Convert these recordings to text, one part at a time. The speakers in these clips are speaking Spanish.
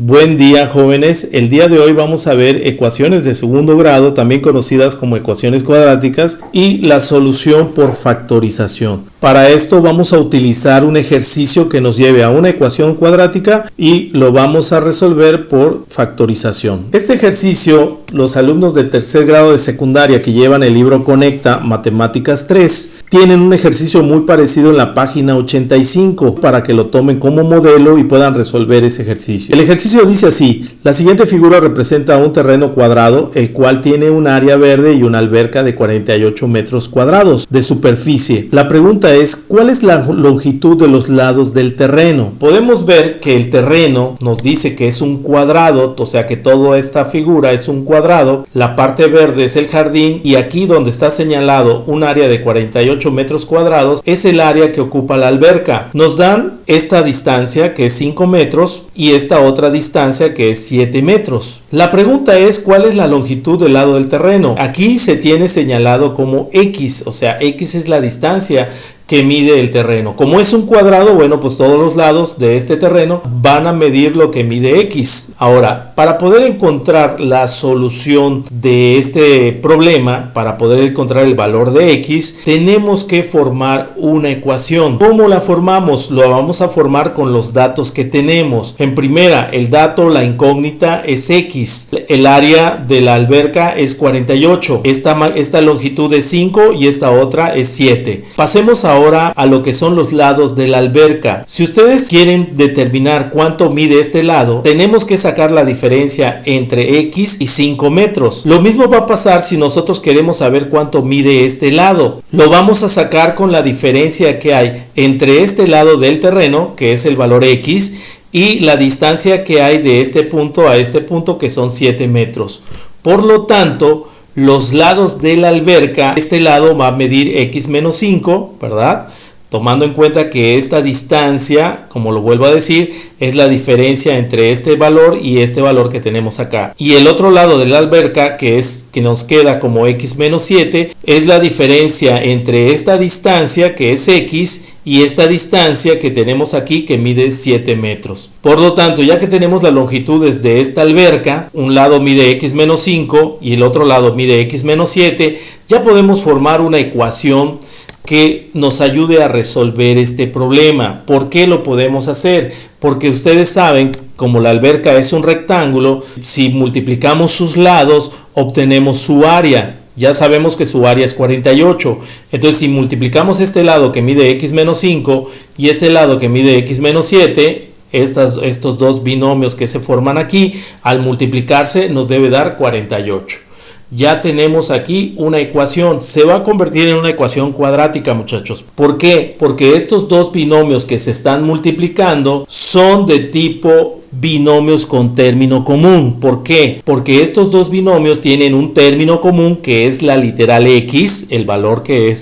Buen día, jóvenes. El día de hoy vamos a ver ecuaciones de segundo grado, también conocidas como ecuaciones cuadráticas, y la solución por factorización. Para esto vamos a utilizar un ejercicio que nos lleve a una ecuación cuadrática y lo vamos a resolver por factorización. Este ejercicio, los alumnos de tercer grado de secundaria que llevan el libro Conecta Matemáticas 3 tienen un ejercicio muy parecido en la página 85 para que lo tomen como modelo y puedan resolver ese ejercicio. El ejercicio dice así: la siguiente figura representa un terreno cuadrado, el cual tiene un área verde y una alberca de 48 metros cuadrados de superficie. La pregunta es, ¿cuál es la longitud de los lados del terreno? Podemos ver que el terreno nos dice que es un cuadrado, o sea que toda esta figura es un cuadrado. La parte verde es el jardín y aquí donde está señalado un área de 48 metros cuadrados es el área que ocupa la alberca. Nos dan esta distancia que es 5 metros y esta otra distancia que es 7 metros. La pregunta es, ¿cuál es la longitud del lado del terreno? Aquí se tiene señalado como X, o sea, X es la distancia que mide el terreno. Como es un cuadrado, bueno, pues todos los lados de este terreno van a medir lo que mide X. Ahora, para poder encontrar la solución de este problema, para poder encontrar el valor de X, tenemos que formar una ecuación. ¿Cómo la formamos? Lo vamos a formar con los datos que tenemos. En primera, el dato, la incógnita es X. El área de la alberca es 48. Esta longitud es 5 y esta otra es 7. Pasemos ahora a lo que son los lados de la alberca. Si ustedes quieren determinar cuánto mide este lado, tenemos que sacar la diferencia entre X y 5 metros. Lo mismo va a pasar si nosotros queremos saber cuánto mide este lado. Lo vamos a sacar con la diferencia que hay entre este lado del terreno, que es el valor X, y la distancia que hay de este punto a este punto, que son 7 metros. Por lo tanto, los lados de la alberca, este lado va a medir X menos 5, ¿verdad? Tomando en cuenta que esta distancia, como lo vuelvo a decir, es la diferencia entre este valor y este valor que tenemos acá. Y el otro lado de la alberca, que nos queda como X menos 7, es la diferencia entre esta distancia, que es X, y esta distancia que tenemos aquí, que mide 7 metros. Por lo tanto, ya que tenemos las longitudes de esta alberca, un lado mide X menos 5 y el otro lado mide X menos 7, ya podemos formar una ecuación que nos ayude a resolver este problema. ¿Por qué lo podemos hacer? Porque ustedes saben, como la alberca es un rectángulo, si multiplicamos sus lados, obtenemos su área. Ya sabemos que su área es 48. Entonces, si multiplicamos este lado que mide X menos 5 y este lado que mide X menos 7, estos dos binomios que se forman aquí, al multiplicarse nos debe dar 48. Ya tenemos aquí una ecuación. Se va a convertir en una ecuación cuadrática, muchachos. ¿Por qué? Porque estos dos binomios que se están multiplicando son de tipo binomios con término común. ¿Por qué? Porque estos dos binomios tienen un término común, que es la literal X, el valor que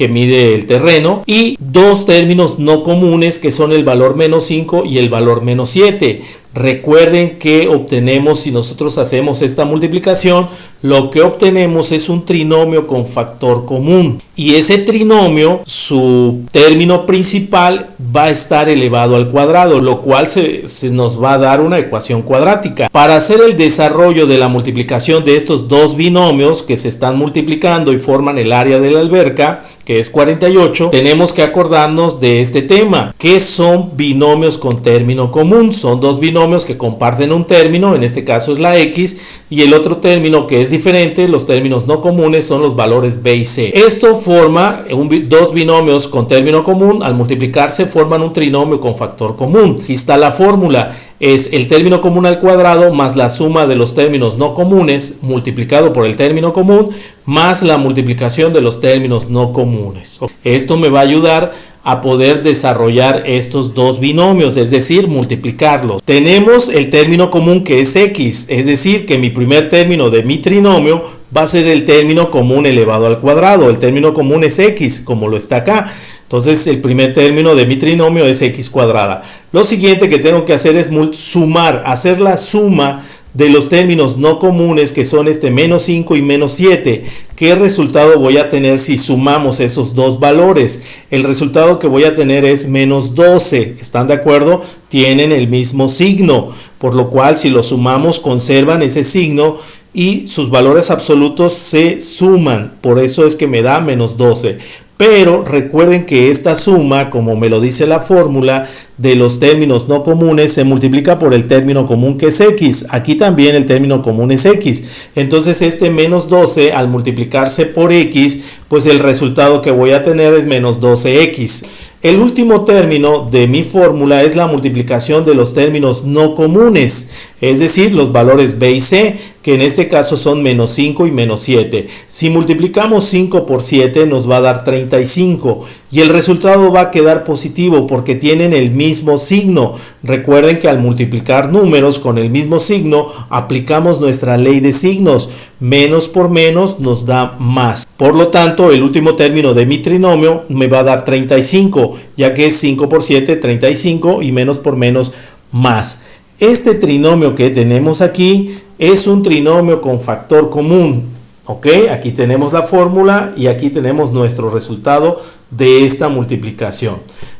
mide el terreno, y dos términos no comunes, que son el valor menos 5 y el valor menos 7. Recuerden que obtenemos, si nosotros hacemos esta multiplicación, lo que obtenemos es un trinomio con factor común. Y ese trinomio, su término principal va a estar elevado al cuadrado, lo cual se nos va a dar una ecuación cuadrática. Para hacer el desarrollo de la multiplicación de estos dos binomios que se están multiplicando y forman el área de la alberca, que es 48, tenemos que acordarnos de este tema, que son binomios con término común. Son dos binomios que comparten un término, en este caso es la X, y el otro término que es diferente, los términos no comunes, son los valores B y C. Esto forma dos binomios con término común. Al multiplicarse forman un trinomio con factor común. Aquí está la fórmula. Es el término común al cuadrado más la suma de los términos no comunes multiplicado por el término común más la multiplicación de los términos no comunes. Esto me va a ayudar a poder desarrollar estos dos binomios, es decir, multiplicarlos. Tenemos el término común, que es X, es decir, que mi primer término de mi trinomio va a ser el término común elevado al cuadrado. El término común es X, como lo está acá. Entonces el primer término de mi trinomio es X cuadrada. Lo siguiente que tengo que hacer es sumar, hacer la suma de los términos no comunes, que son menos 5 y menos 7. ¿Qué resultado voy a tener si sumamos esos dos valores? El resultado que voy a tener es menos 12. ¿Están de acuerdo? tienen el mismo signo, por lo cual si los sumamos conservan ese signo y sus valores absolutos se suman, por eso es que me da menos 12. Pero recuerden que esta suma, como me lo dice la fórmula, de los términos no comunes se multiplica por el término común que es x. Aquí también el término común es x. Entonces este menos 12 al multiplicarse por x, pues el resultado que voy a tener es menos 12x. El último término de mi fórmula es la multiplicación de los términos no comunes, es decir, los valores b y c, que en este caso son menos 5 y menos 7. Si multiplicamos 5 por 7 nos va a dar 35 y el resultado va a quedar positivo porque tienen el mismo signo. Recuerden que al multiplicar números con el mismo signo aplicamos nuestra ley de signos. Menos por menos nos da más. Por lo tanto, el último término de mi trinomio me va a dar 35, ya que es 5 por 7, 35 y menos por menos más. Este trinomio que tenemos aquí es un trinomio con factor común. ¿Ok? Aquí tenemos la fórmula y aquí tenemos nuestro resultado de esta multiplicación.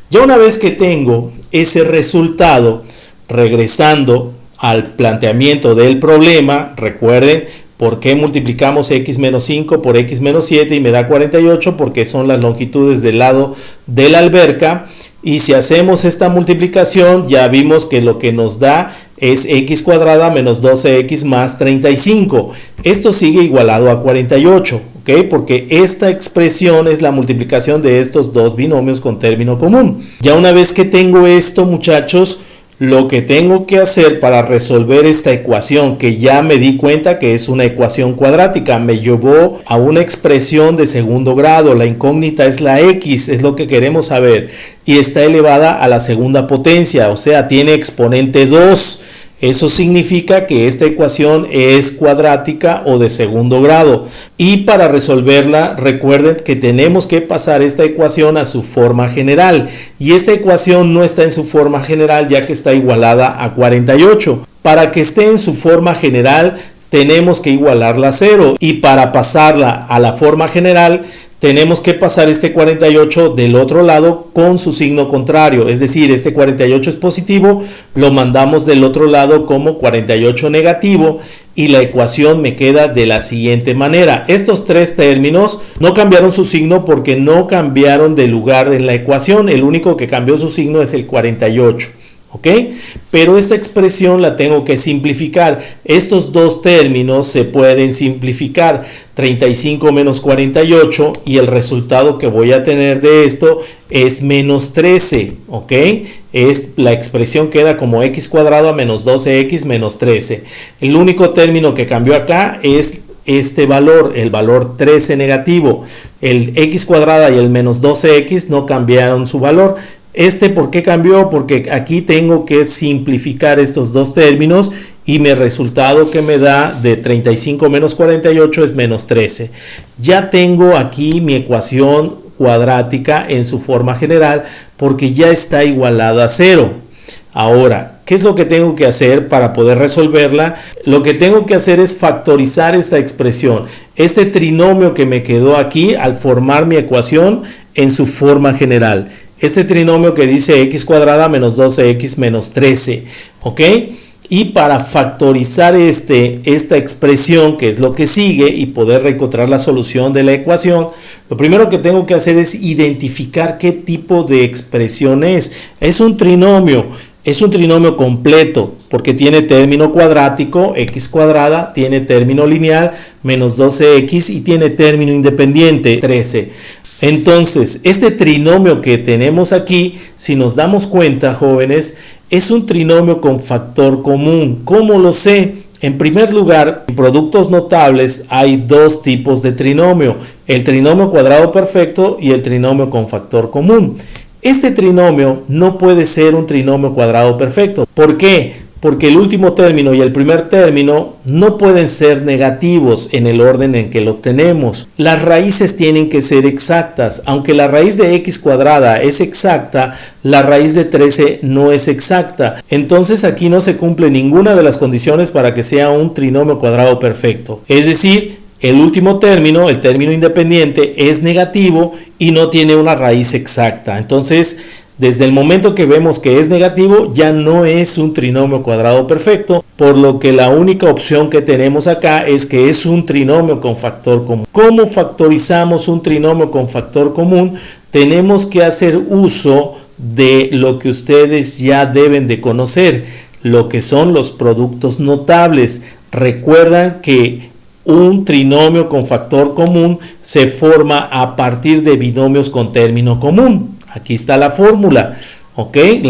Ya una vez que tengo ese resultado, regresando al planteamiento del problema, recuerden, ¿por qué multiplicamos x menos 5 por x menos 7 y me da 48? Porque son las longitudes del lado de la alberca. Y si hacemos esta multiplicación, ya vimos que lo que nos da es x cuadrada menos 12x más 35. Esto sigue igualado a 48, ¿ok? Porque esta expresión es la multiplicación de estos dos binomios con término común. Ya una vez que tengo esto, muchachos, lo que tengo que hacer para resolver esta ecuación, que ya me di cuenta que es una ecuación cuadrática, me llevó a una expresión de segundo grado. La incógnita es la x, es lo que queremos saber, y está elevada a la segunda potencia, o sea, tiene exponente 2. Eso significa que esta ecuación es cuadrática o de segundo grado. Y para resolverla, recuerden que tenemos que pasar esta ecuación a su forma general. Y esta ecuación no está en su forma general ya que está igualada a 48. Para que esté en su forma general, tenemos que igualarla a 0. Y para pasarla a la forma general, tenemos que pasar este 48 del otro lado con su signo contrario, es decir, este 48 es positivo, lo mandamos del otro lado como 48 negativo y la ecuación me queda de la siguiente manera. Estos tres términos no cambiaron su signo porque no cambiaron de lugar en la ecuación, el único que cambió su signo es el 48. ¿Ok? Pero esta expresión la tengo que simplificar. Estos dos términos se pueden simplificar. 35 menos 48 y el resultado que voy a tener de esto es menos 13. ¿Ok? La expresión queda como x cuadrado a menos 12x menos 13. El único término que cambió acá es este valor, el valor 13 negativo. El x cuadrada y el menos 12x no cambiaron su valor. ¿Por qué cambió? Porque aquí tengo que simplificar estos dos términos y mi resultado que me da de 35 menos 48 es menos 13. Ya tengo aquí mi ecuación cuadrática en su forma general porque ya está igualada a 0. Ahora, ¿qué es lo que tengo que hacer para poder resolverla? Lo que tengo que hacer es factorizar esta expresión. Este trinomio que me quedó aquí al formar mi ecuación en su forma general. Este trinomio que dice x cuadrada menos 12x menos 13, ¿ok? Y para factorizar esta expresión, que es lo que sigue, y poder encontrar la solución de la ecuación, lo primero que tengo que hacer es identificar qué tipo de expresión es. Es un trinomio completo, porque tiene término cuadrático, x cuadrada, tiene término lineal, menos 12x, y tiene término independiente, 13. Entonces, este trinomio que tenemos aquí, si nos damos cuenta, jóvenes, es un trinomio con factor común. ¿Cómo lo sé? En primer lugar, en productos notables hay dos tipos de trinomio, el trinomio cuadrado perfecto y el trinomio con factor común. Este trinomio no puede ser un trinomio cuadrado perfecto. ¿Por qué? Porque el último término y el primer término no pueden ser negativos en el orden en que lo tenemos. Las raíces tienen que ser exactas. Aunque la raíz de x cuadrada es exacta, la raíz de 13 no es exacta. Entonces aquí no se cumple ninguna de las condiciones para que sea un trinomio cuadrado perfecto. Es decir, el último término, el término independiente, es negativo y no tiene una raíz exacta. Entonces, Desde el momento que vemos que es negativo, ya no es un trinomio cuadrado perfecto, por lo que la única opción que tenemos acá es que es un trinomio con factor común. ¿Cómo factorizamos un trinomio con factor común? Tenemos que hacer uso de lo que ustedes ya deben de conocer, lo que son los productos notables. Recuerdan que un trinomio con factor común se forma a partir de binomios con término común. Aquí está la fórmula, ¿ok? En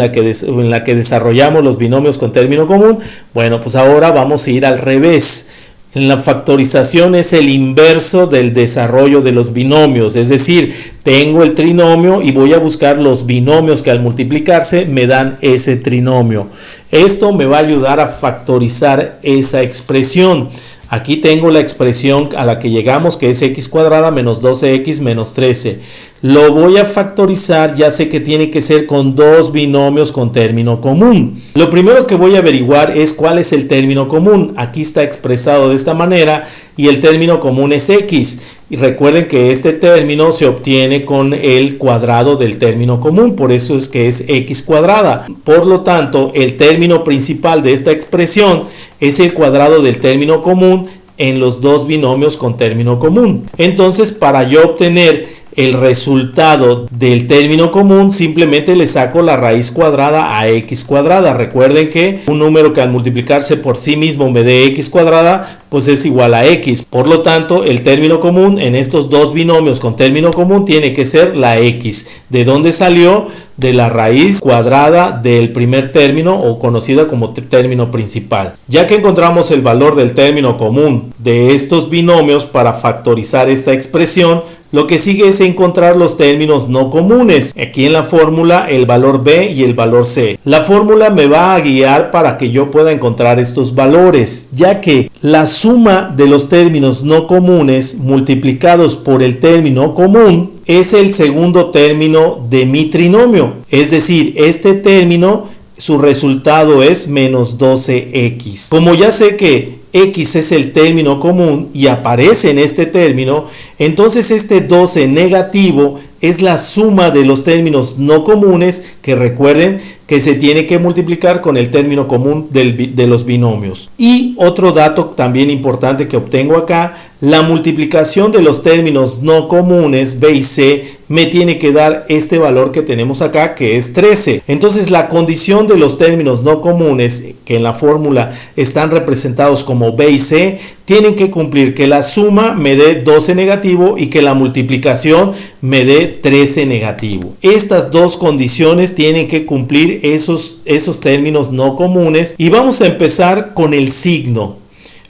la que desarrollamos los binomios con término común. Bueno, pues ahora vamos a ir al revés. En la factorización es el inverso del desarrollo de los binomios, es decir, tengo el trinomio y voy a buscar los binomios que al multiplicarse me dan ese trinomio. Esto me va a ayudar a factorizar esa expresión. Aquí tengo la expresión a la que llegamos, que es x cuadrada menos 12x menos 13. Lo voy a factorizar, ya sé que tiene que ser con dos binomios con término común. Lo primero que voy a averiguar es cuál es el término común. Aquí está expresado de esta manera y el término común es x. Y recuerden que este término se obtiene con el cuadrado del término común, por eso es que es x cuadrada. Por lo tanto, el término principal de esta expresión es el cuadrado del término común en los dos binomios con término común. Entonces, para yo obtener el resultado del término común, simplemente le saco la raíz cuadrada a x cuadrada. Recuerden que un número que al multiplicarse por sí mismo me dé x cuadrada, pues es igual a x. Por lo tanto, el término común en estos dos binomios con término común tiene que ser la x. ¿De dónde salió? De la raíz cuadrada del primer término, o conocida como término principal. Ya que encontramos el valor del término común de estos binomios para factorizar esta expresión, lo que sigue es encontrar los términos no comunes. Aquí en la fórmula el valor b y el valor c. La fórmula me va a guiar para que yo pueda encontrar estos valores, ya que la suma de los términos no comunes multiplicados por el término común es el segundo término de mi trinomio. Es decir, este término, su resultado es menos 12x. Como ya sé que x es el término común y aparece en este término, entonces este 12 negativo es la suma de los términos no comunes, que recuerden que se tiene que multiplicar con el término común de los binomios. Y otro dato también importante que obtengo acá, la multiplicación de los términos no comunes b y c me tiene que dar este valor que tenemos acá, que es 13. Entonces la condición de los términos no comunes, que en la fórmula están representados como b y c, tienen que cumplir que la suma me dé 12 negativo y que la multiplicación me dé 13 negativo. Estas dos condiciones tienen que cumplir esos términos no comunes, y vamos a empezar con el signo.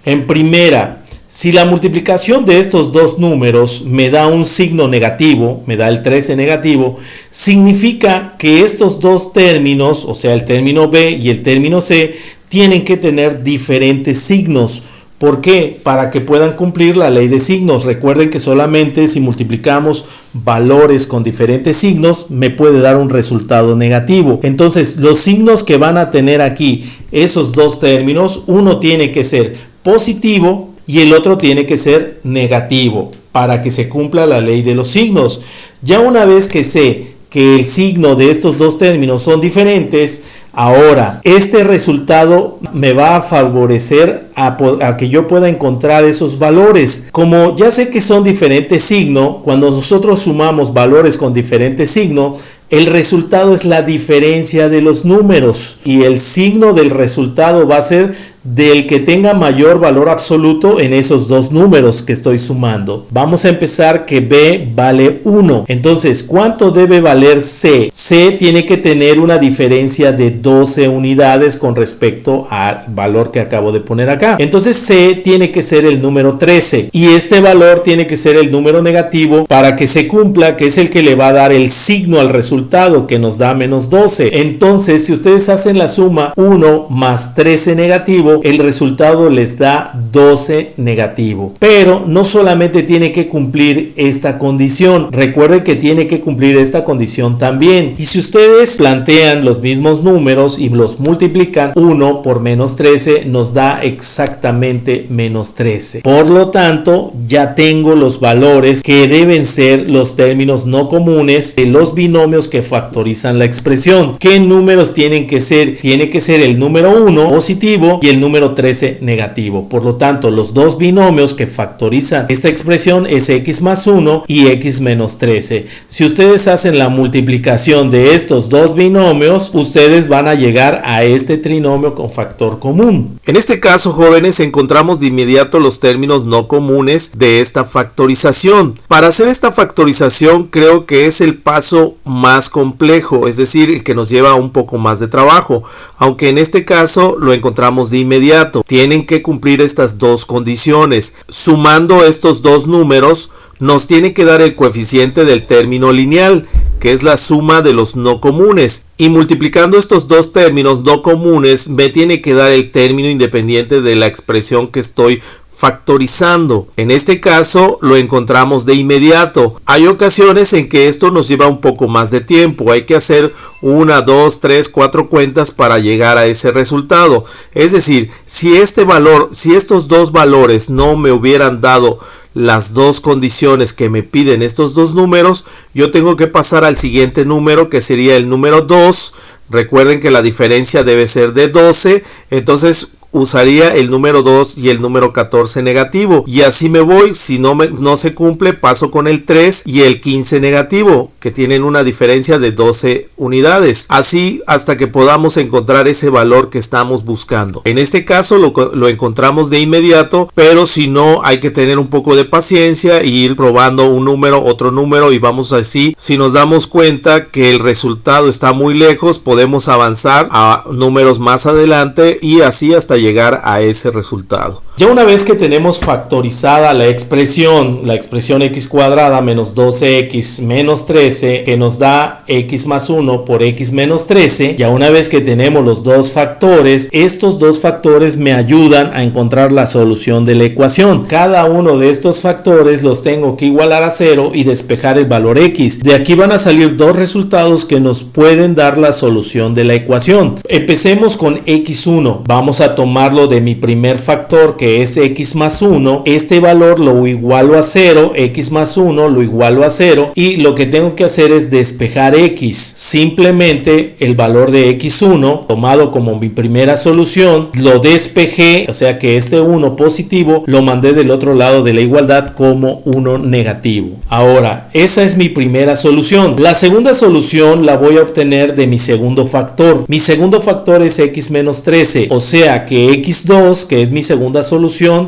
En primera, si la multiplicación de estos dos números me da un signo negativo, me da el 13 negativo, significa que estos dos términos, o sea el término b y el término c, tienen que tener diferentes signos. ¿Por qué? Para que puedan cumplir la ley de signos. Recuerden que solamente si multiplicamos valores con diferentes signos me puede dar un resultado negativo. Entonces, los signos que van a tener aquí esos dos términos, uno tiene que ser positivo y el otro tiene que ser negativo para que se cumpla la ley de los signos. Ya una vez que sé que el signo de estos dos términos son diferentes, ahora este resultado me va a favorecer a que yo pueda encontrar esos valores. Como ya sé que son diferentes signos, cuando nosotros sumamos valores con diferentes signos, el resultado es la diferencia de los números, y el signo del resultado va a ser del que tenga mayor valor absoluto en esos dos números que estoy sumando. Vamos a empezar que b vale 1. Entonces, ¿cuánto debe valer c? C tiene que tener una diferencia de 12 unidades con respecto al valor que acabo de poner acá. Entonces, c tiene que ser el número 13 y este valor tiene que ser el número negativo para que se cumpla, que es el que le va a dar el signo al resultado, que nos da menos 12. Entonces, si ustedes hacen la suma 1 más 13 negativo, positivo, el resultado les da 12 negativo. Pero no solamente tiene que cumplir esta condición, recuerden que tiene que cumplir esta condición también. Y si ustedes plantean los mismos números y los multiplican, 1 por menos 13 nos da exactamente menos 13. Por lo tanto, ya tengo los valores que deben ser los términos no comunes de los binomios que factorizan la expresión. ¿Qué números tienen que ser? Tiene que ser el número 1 positivo y el número 13 negativo. Por lo tanto, los dos binomios que factorizan esta expresión es x más 1 y x menos 13. Si ustedes hacen la multiplicación de estos dos binomios, ustedes van a llegar a este trinomio con factor común. En este caso, jóvenes, encontramos de inmediato los términos no comunes de esta factorización. Para hacer esta factorización creo que es el paso más complejo, es decir, el que nos lleva un poco más de trabajo, aunque en este caso lo encontramos de inmediato. Tienen que cumplir estas dos condiciones. Sumando estos dos números nos tiene que dar el coeficiente del término lineal, que es la suma de los no comunes, y multiplicando estos dos términos no comunes me tiene que dar el término independiente de la expresión que estoy factorizando. En este caso lo encontramos de inmediato. Hay ocasiones en que esto nos lleva un poco más de tiempo, hay que hacer 1, 2, 3, 4 cuentas para llegar a ese resultado. Es decir, si estos dos valores no me hubieran dado las dos condiciones que me piden estos dos números, yo tengo que pasar al siguiente número, que sería el número 2. Recuerden que la diferencia debe ser de 12, entonces usaría el número 2 y el número 14 negativo, y así me voy. Si no se cumple, paso con el 3 y el 15 negativo, que tienen una diferencia de 12 unidades, así hasta que podamos encontrar ese valor que estamos buscando. En este caso lo encontramos de inmediato, pero si no, hay que tener un poco de paciencia e ir probando un número, otro número, y vamos así. Si nos damos cuenta que el resultado está muy lejos, podemos avanzar a números más adelante y así hasta llegar a ese resultado. Ya una vez que tenemos factorizada la expresión x cuadrada menos 12x menos 13, que nos da x más 1 por x menos 13, ya una vez que tenemos los dos factores, estos dos factores me ayudan a encontrar la solución de la ecuación. Cada uno de estos factores los tengo que igualar a 0 y despejar el valor x. De aquí van a salir dos resultados que nos pueden dar la solución de la ecuación. Empecemos con x1. Vamos a tomarlo de mi primer factor, que es x más 1, este valor lo igualo a 0, x más 1 lo igualo a 0, y lo que tengo que hacer es despejar x. Simplemente el valor de x1, tomado como mi primera solución, lo despejé, o sea que este 1 positivo lo mandé del otro lado de la igualdad como 1 negativo. Ahora, esa es mi primera solución. La segunda solución la voy a obtener de mi segundo factor. Mi segundo factor es x menos 13, o sea que x2, que es mi segunda solución,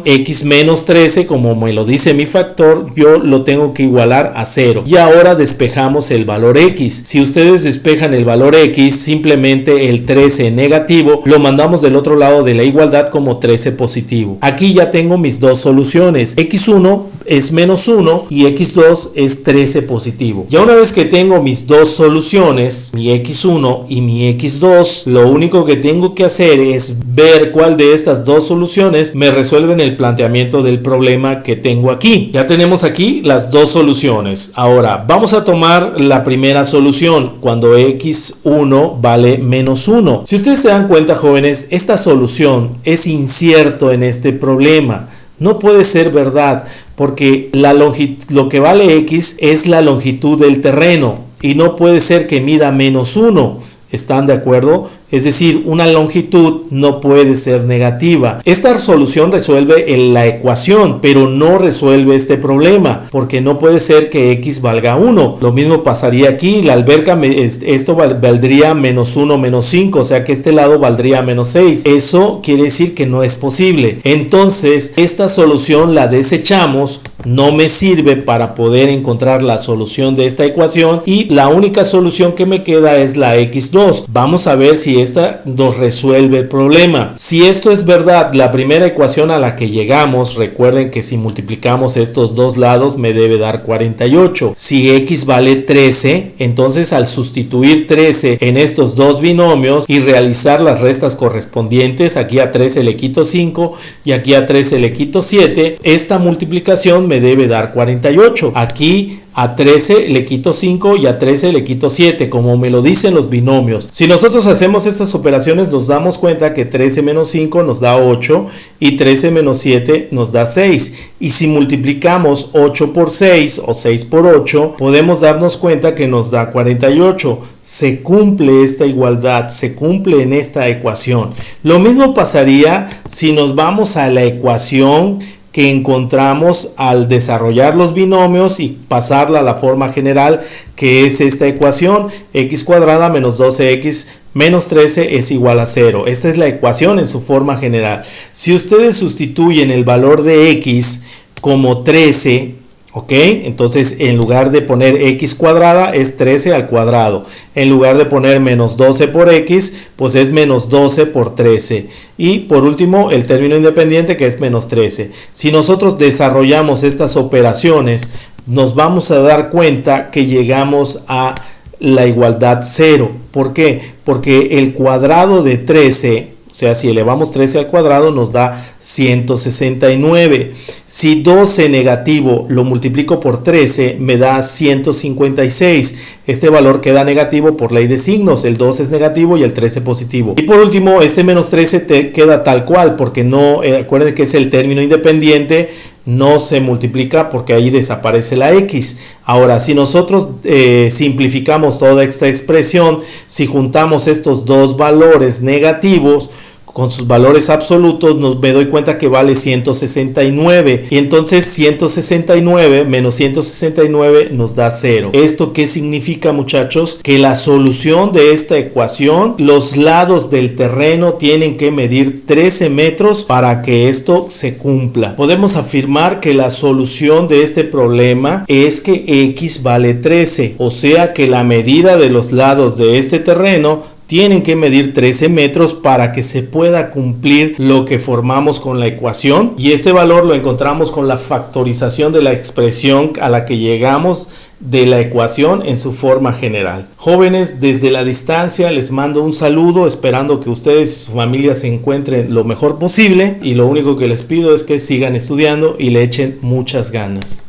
x menos 13, como me lo dice mi factor, yo lo tengo que igualar a 0. Y ahora despejamos el valor x. Si ustedes despejan el valor x, simplemente el 13 negativo lo mandamos del otro lado de la igualdad como 13 positivo. Aquí ya tengo mis dos soluciones. x1 es menos 1 y x2 es 13 positivo. Ya una vez que tengo mis dos soluciones, mi x1 y mi x2, lo único que tengo que hacer es ver cuál de estas dos soluciones me resuelven el planteamiento del problema que tengo aquí. Ya tenemos aquí las dos soluciones. Ahora vamos a tomar la primera solución, cuando x1 vale menos 1. Si ustedes se dan cuenta, jóvenes, esta solución es incierto en este problema. No puede ser verdad, porque lo que vale x es la longitud del terreno y no puede ser que mida menos 1. ¿Están de acuerdo? Es decir, una longitud no puede ser negativa. Esta solución resuelve la ecuación, pero no resuelve este problema, porque no puede ser que x valga 1. Lo mismo pasaría aquí. La alberca, esto valdría menos 1, menos 5, o sea que este lado valdría menos 6. Eso quiere decir que no es posible. Entonces, esta solución la desechamos. No me sirve para poder encontrar la solución de esta ecuación, y la única solución que me queda es la x2. Vamos a ver si y esta nos resuelve el problema. Si esto es verdad, la primera ecuación a la que llegamos, recuerden que si multiplicamos estos dos lados me debe dar 48. Si x vale 13, entonces al sustituir 13 en estos dos binomios y realizar las restas correspondientes, aquí a 13 le quito 5 y aquí a 13 le quito 7, esta multiplicación me debe dar 48. Aquí a 13 le quito 5 y a 13 le quito 7, como me lo dicen los binomios. Si nosotros hacemos estas operaciones nos damos cuenta que 13 menos 5 nos da 8 y 13 menos 7 nos da 6. Y si multiplicamos 8 por 6 o 6 por 8, podemos darnos cuenta que nos da 48. Se cumple esta igualdad, se cumple en esta ecuación. Lo mismo pasaría si nos vamos a la ecuación que encontramos al desarrollar los binomios y pasarla a la forma general, que es esta ecuación: x cuadrada menos 12x menos 13 es igual a 0. Esta es la ecuación en su forma general. Si ustedes sustituyen el valor de x como 13, ¿ok? Entonces en lugar de poner x cuadrada es 13 al cuadrado. En lugar de poner menos 12 por x, pues es menos 12 por 13. Y por último el término independiente, que es menos 13. Si nosotros desarrollamos estas operaciones, nos vamos a dar cuenta que llegamos a la igualdad 0. ¿Por qué? Porque el cuadrado de 13, o sea, si elevamos 13 al cuadrado nos da 169. Si 12 negativo lo multiplico por 13 me da 156. Este valor queda negativo por ley de signos. El 12 es negativo y el 13 positivo. Y por último, este menos 13 te queda tal cual, porque no, acuérdense que es el término independiente, no se multiplica porque ahí desaparece la x. Ahora, si nosotros simplificamos toda esta expresión, si juntamos estos dos valores negativos con sus valores absolutos, me doy cuenta que vale 169. Y entonces 169 menos 169 nos da 0. ¿Esto qué significa, muchachos? Que la solución de esta ecuación, los lados del terreno tienen que medir 13 metros para que esto se cumpla. Podemos afirmar que la solución de este problema es que x vale 13. O sea que la medida de los lados de este terreno tienen que medir 13 metros para que se pueda cumplir lo que formamos con la ecuación, y este valor lo encontramos con la factorización de la expresión a la que llegamos de la ecuación en su forma general. Jóvenes, desde la distancia les mando un saludo, esperando que ustedes y su familia se encuentren lo mejor posible, y lo único que les pido es que sigan estudiando y le echen muchas ganas.